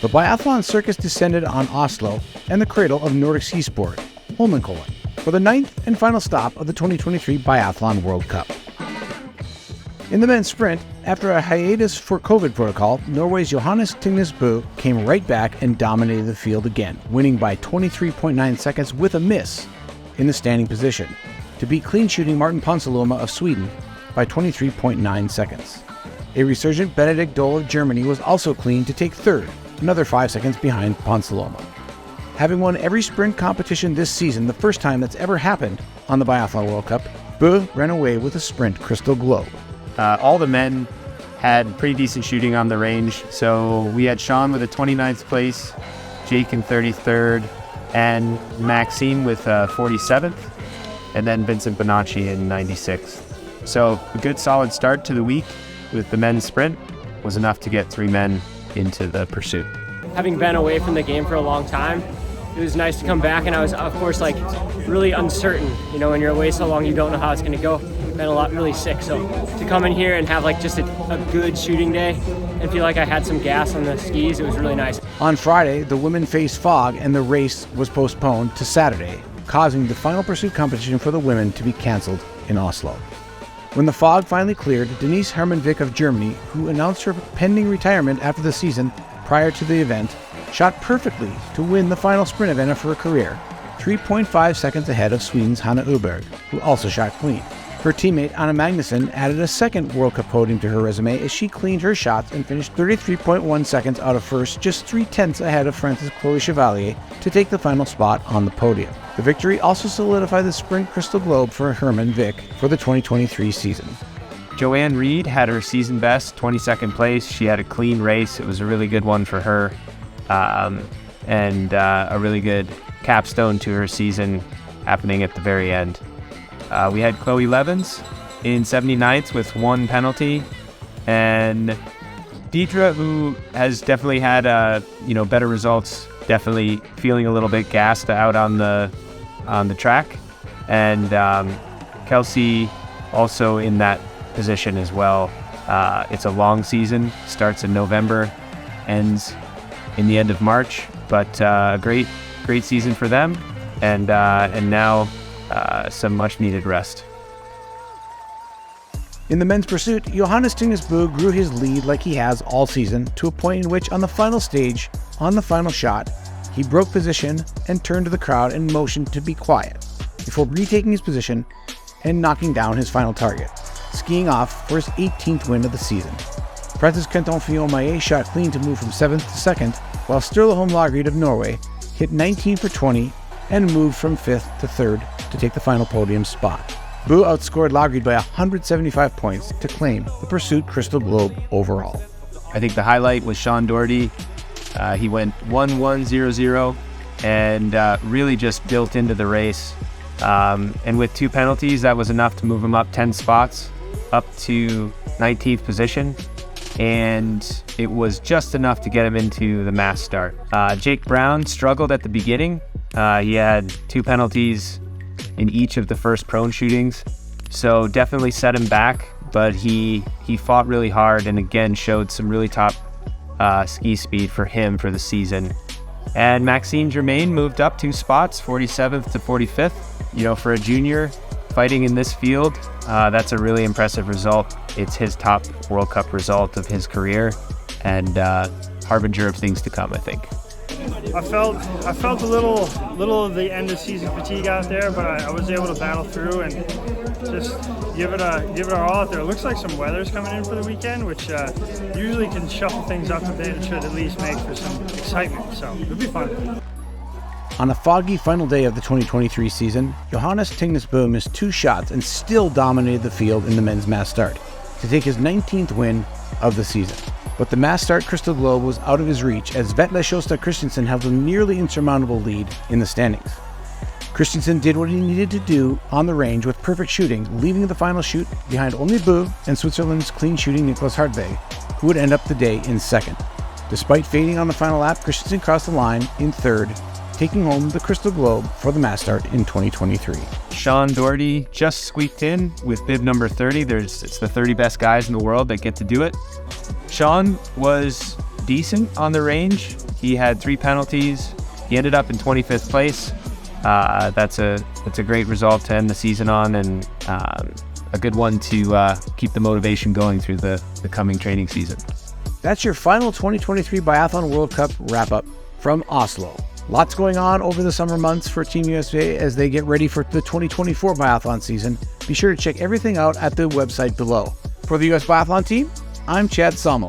The biathlon circus descended on Oslo and the cradle of Nordic ski sport, Holmenkollen, for the ninth and final stop of the 2023 Biathlon World Cup. In the men's sprint, after a hiatus for COVID protocol, Norway's Johannes Tingnes Bø came right back and dominated the field again, winning by 23.9 seconds with a miss in the standing position, to beat clean-shooting Martin Ponsiluoma of Sweden by 23.9 seconds. A resurgent Benedikt Doll of Germany was also clean to take third, another 5 seconds behind Ponsiluoma. Having won every sprint competition this season, the first time that's ever happened on the Biathlon World Cup, Bø ran away with a sprint crystal globe. All the men had pretty decent shooting on the range. So we had Sean with a 29th place, Jake in 33rd, and Maxime with 47th, and then Vincent Bonacci in 96th. So a good solid start to the week with the men's sprint was enough to get 3 men into the pursuit. Having been away from the game for a long time, it was nice to come back, and I was, of course, really uncertain. You know, when you're away so long, you don't know how it's going to go. Been really sick, so to come in here and have just a good shooting day and feel like I had some gas on the skis, it was really nice. On Friday, the women faced fog and the race was postponed to Saturday, causing the final pursuit competition for the women to be cancelled in Oslo. When the fog finally cleared, Denise Hermanvik of Germany, who announced her pending retirement after the season prior to the event, shot perfectly to win the final sprint event of her career, 3.5 seconds ahead of Sweden's Hanna Öberg, who also shot clean. Her teammate Anna Magnusson added a second World Cup podium to her resume as she cleaned her shots and finished 33.1 seconds out of first, just 0.3 ahead of France's Chloé Chevalier to take the final spot on the podium. The victory also solidified the sprint crystal globe for Hermanvik for the 2023 season. Joanne Reed had her season best, 22nd place. She had a clean race. It was a really good one for her, and a really good capstone to her season happening at the very end. We had Chloe Levens in 79th with 1 penalty, and Deidre, who has definitely had better results, definitely feeling a little bit gassed out on the track, and Kelsey also in that position as well. It's a long season, starts in November, ends in the end of March, but a great season for them, and now some much-needed rest. In the men's pursuit, Johannes Tingnes Bø grew his lead like he has all season to a point in which on the final stage, on the final shot, he broke position and turned to the crowd and motioned to be quiet before retaking his position and knocking down his final target, skiing off for his 18th win of the season. France's Quentin Fillon-Maillet shot clean to move from 7th to 2nd, while Sturla Holm Lagerud of Norway hit 19 for 20 and moved from 5th to 3rd to take the final podium spot. Bø outscored Lagerud by 175 points to claim the pursuit crystal globe overall. I think the highlight was Sean Doherty. He went 1-1-0-0 and really just built into the race. And with 2 penalties, that was enough to move him up 10 spots, up to 19th position. And it was just enough to get him into the mass start. Jake Brown struggled at the beginning. He had 2 penalties in each of the first prone shootings, so definitely set him back, but he fought really hard and again showed some really top ski speed for him for the season. And Maxime Germain moved up 2 spots, 47th to 45th. For a junior fighting in this field, that's a really impressive result. It's his top World Cup result of his career, and harbinger of things to come, I think. I felt a little of the end of season fatigue out there, but I was able to battle through and just give it our all out there. It looks like some weather's coming in for the weekend, which usually can shuffle things up a bit and should at least make for some excitement. So it'll be fun. On a foggy final day of the 2023 season, Johannes Tingnes Bø missed 2 shots and still dominated the field in the men's mass start to take his 19th win of the season. But the mass start crystal globe was out of his reach as Vetle Sjostad Christensen held a nearly insurmountable lead in the standings. Christensen did what he needed to do on the range with perfect shooting, leaving the final shoot behind only Bø and Switzerland's clean shooting Niklas Hartvig, who would end up the day in 2nd. Despite fading on the final lap, Christensen crossed the line in 3rd, taking home the crystal globe for the mass start in 2023. Sean Doherty just squeaked in with bib number 30. It's the 30 best guys in the world that get to do it. Sean was decent on the range. He had 3 penalties. He ended up in 25th place. That's a great result to end the season on, and a good one to keep the motivation going through the coming training season. That's your final 2023 Biathlon World Cup wrap-up from Oslo. Lots going on over the summer months for Team USA as they get ready for the 2024 biathlon season. Be sure to check everything out at the website below. For the US Biathlon team, I'm Chad Salmo.